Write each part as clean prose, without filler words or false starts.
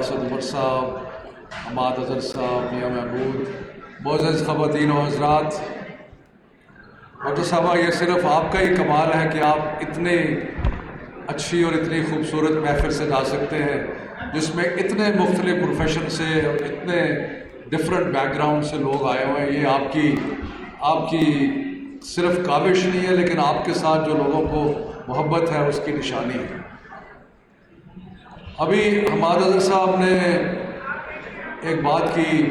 اسد عمر صاحب، حماد اظہر صاحب، میاں محمود، معزز خواتین و حضرات، ڈاکٹر صاحبہ یہ صرف آپ کا ہی کمال ہے کہ آپ اتنے اچھی اور اتنی خوبصورت محفل سے جا سکتے ہیں جس میں اتنے مختلف پروفیشن سے اور اتنے ڈفرینٹ بیک گراؤنڈ سے لوگ آئے ہوئے ہیں۔ یہ آپ کی صرف کاوش نہیں ہے لیکن آپ کے ساتھ جو لوگوں کو محبت ہے اس کی نشانی ہے۔ ابھی حماد اظہر صاحب نے ایک بات کی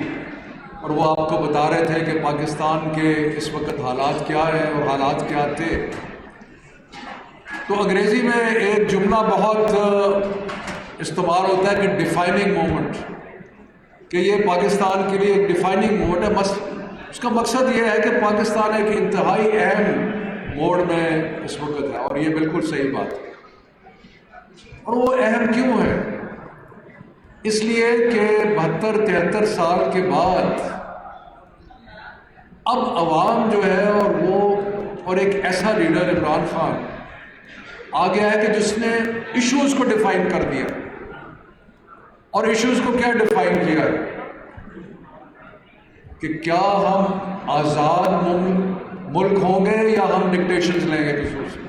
اور وہ آپ کو بتا رہے تھے کہ پاکستان کے اس وقت حالات کیا ہیں اور حالات کیا تھے۔ تو انگریزی میں ایک جملہ بہت استعمال ہوتا ہے کہ ڈیفائننگ مومنٹ، کہ یہ پاکستان کے لیے ایک ڈیفائننگ مومنٹ ہے۔ اس کا مقصد یہ ہے کہ پاکستان ایک انتہائی اہم موڑ میں اس وقت ہے، اور یہ بالکل صحیح بات ہے۔ اور وہ اہم کیوں ہے؟ اس لیے کہ 72-73 سال کے بعد اب عوام جو ہے اور ایک ایسا لیڈر عمران خان آ گیا ہے کہ جس نے ایشوز کو ڈیفائن کر دیا۔ اور ایشوز کو کیا ڈیفائن کیا ہے کہ کیا ہم آزاد ملک ہوں گے یا ہم ڈکٹیشنز لیں گے دوسروں سے،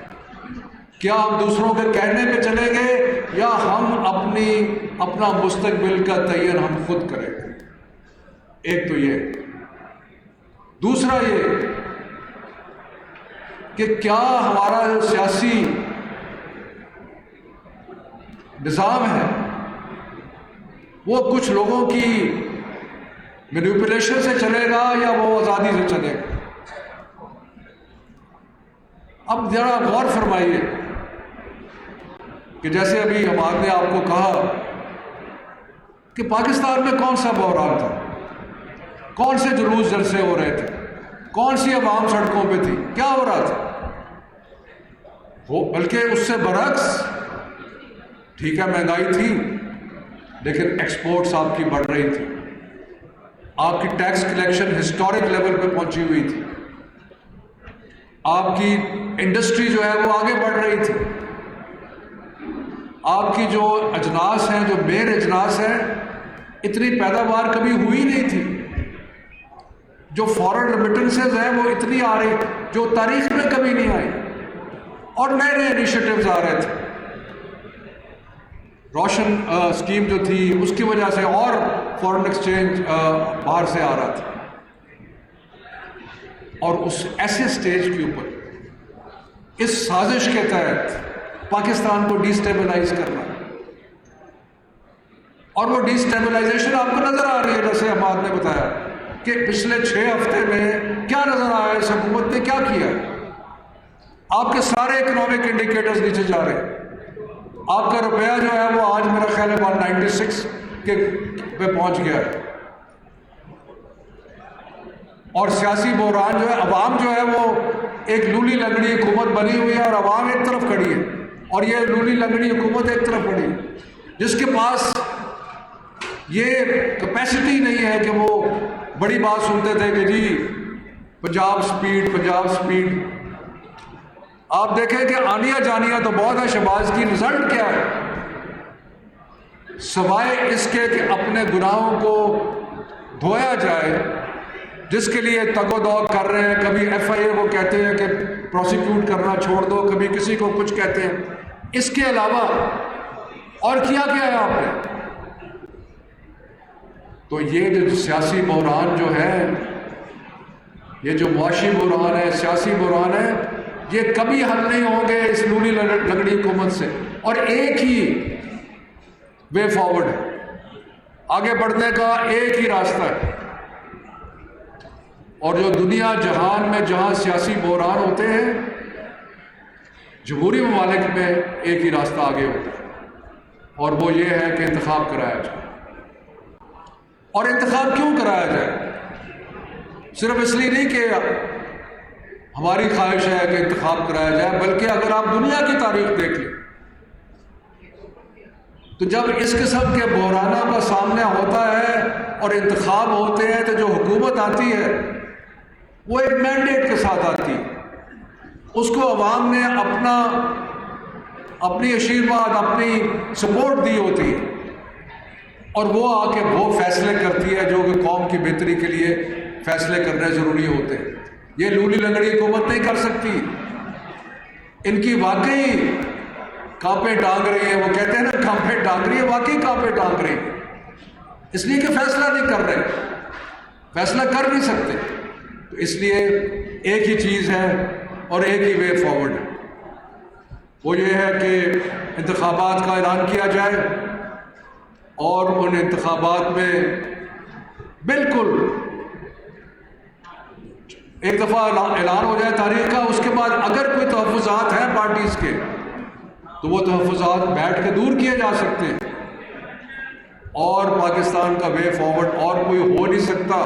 کیا ہم دوسروں کے کہنے پہ چلیں گے یا ہم اپنا مستقبل کا تعین ہم خود کریں گے۔ ایک تو یہ، دوسرا یہ کہ کیا ہمارا جو سیاسی نظام ہے وہ کچھ لوگوں کی مینیپولیشن سے چلے گا یا وہ آزادی سے چلے گا۔ اب ذرا غور فرمائیے کہ جیسے ابھی حماد نے آپ کو کہا کہ پاکستان میں کون سا بحران تھا، کون سے جلوس جلسے ہو رہے تھے، کون سی عوام سڑکوں پہ تھی، کیا ہو رہا تھا؟ بلکہ اس سے برعکس، ٹھیک ہے مہنگائی تھی لیکن ایکسپورٹس آپ کی بڑھ رہی تھی، آپ کی ٹیکس کلیکشن ہسٹورک لیول پہ پہنچی ہوئی تھی، آپ کی انڈسٹری جو ہے وہ آگے بڑھ رہی تھی، آپ کی جو اجناس ہیں، جو مین اجناس ہیں، اتنی پیداوار کبھی ہوئی نہیں تھی، جو فورن ریمیٹنسز ہیں وہ اتنی آ رہی جو تاریخ میں کبھی نہیں آئی، اور نئے نئے انیشیٹوز آ رہے تھے۔ روشن اسکیم جو تھی اس کی وجہ سے اور فورن ایکسچینج باہر سے آ رہا تھا، اور اس ایسے سٹیج کے اوپر اس سازش کے تحت پاکستان کو ڈی سٹیبلائز کرنا، اور وہ ڈی سٹیبلائزیشن آپ کو نظر آ رہی ہے، جیسے حماد نے بتایا کہ پچھلے 6 ہفتے میں کیا نظر آیا، اس حکومت نے کیا کیا۔ آپ کے سارے اکنامک انڈیکیٹرز نیچے جا رہے ہیں، آپ کا روپیہ جو ہے وہ آج میرا خیال ہے 196 پہ پہنچ گیا ہے، اور سیاسی بحران جو ہے، عوام جو ہے وہ ایک لولی لنگڑی حکومت بنی ہوئی ہے اور عوام ایک طرف کھڑی ہے، اور یہ لولی لنگڑی حکومت ایک طرف کھڑی ہے جس کے پاس یہ کیپیسٹی نہیں ہے کہ وہ بڑی بات سنتے تھے کہ جی پنجاب سپیڈ۔ آپ دیکھیں کہ آنیا جانیا تو بہت ہے، شہباز کی رزلٹ کیا ہے؟ سوائے اس کے کہ اپنے گناہوں کو دھویا جائے، جس کے لیے تگ و دو کر رہے ہیں، کبھی ایف آئی اے کو کہتے ہیں کہ پروسیکیوٹ کرنا چھوڑ دو، کبھی کسی کو کچھ کہتے ہیں، اس کے علاوہ اور کیا ہے آپ نے؟ تو یہ جو سیاسی بحران جو ہے، یہ جو معاشی بحران ہے، سیاسی بحران ہے، یہ کبھی حل نہیں ہوں گے اس لولی لنگڑی حکومت سے، اور ایک ہی وے فارورڈ ہے، آگے بڑھنے کا ایک ہی راستہ ہے، اور جو دنیا جہان میں جہاں سیاسی بحران ہوتے ہیں، جمہوری ممالک میں ایک ہی راستہ آگے ہوتا ہے، اور وہ یہ ہے کہ انتخاب کرایا جائے۔ اور انتخاب کیوں کرایا جائے؟ صرف اس لیے نہیں کہ ہماری خواہش ہے کہ انتخاب کرایا جائے، بلکہ اگر آپ دنیا کی تاریخ دیکھ لیں تو جب اس قسم کے بحرانوں کا سامنا ہوتا ہے اور انتخاب ہوتے ہیں تو جو حکومت آتی ہے وہ ایک مینڈیٹ کے ساتھ آتی ہے، اس کو عوام نے اپنی آشیرواد، اپنی سپورٹ دی ہوتی ہے، اور وہ آ کے وہ فیصلے کرتی ہے جو کہ قوم کی بہتری کے لیے فیصلے کرنے ضروری ہوتے ہیں. یہ لولی لنگڑی حکومت نہیں کر سکتی. ان کی واقعی کانپیں ٹانگ رہی ہے. وہ کہتے ہیں نا کانپیں ٹانگ رہی ہے، واقعی کانپیں ٹانگ رہی ہے، اس لیے کہ فیصلہ نہیں کر رہے، فیصلہ کر نہیں سکتے. تو اس لیے ایک ہی چیز ہے اور ایک ہی وے فارورڈ ہے، وہ یہ ہے کہ انتخابات کا اعلان کیا جائے اور ان انتخابات میں بالکل ایک دفعہ اعلان ہو جائے تاریخ کا. اس کے بعد اگر کوئی تحفظات ہیں پارٹیز کے تو وہ تحفظات بیٹھ کے دور کیے جا سکتے ہیں، اور پاکستان کا وے فارورڈ اور کوئی ہو نہیں سکتا.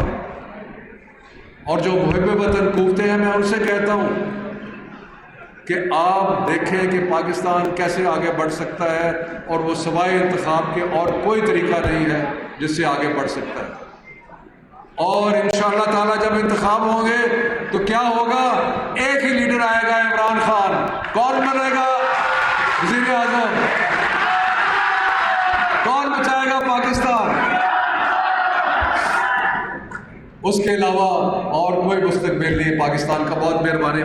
اور جو محب وطن کوفتے ہیں، میں ان سے کہتا ہوں کہ آپ دیکھیں کہ پاکستان کیسے آگے بڑھ سکتا ہے، اور وہ سوائے انتخاب کے اور کوئی طریقہ نہیں ہے جس سے آگے بڑھ سکتا ہے. اور انشاءاللہ تعالیٰ جب انتخاب ہوں گے تو کیا ہوگا؟ ایک ہی لیڈر آئے گا، عمران خان. کون بنے گا وزیر اعظم؟ کون بچائے گا پاکستان؟ اس کے علاوہ اور کوئی مستقبل نہیں پاکستان کا. بہت مہربانی.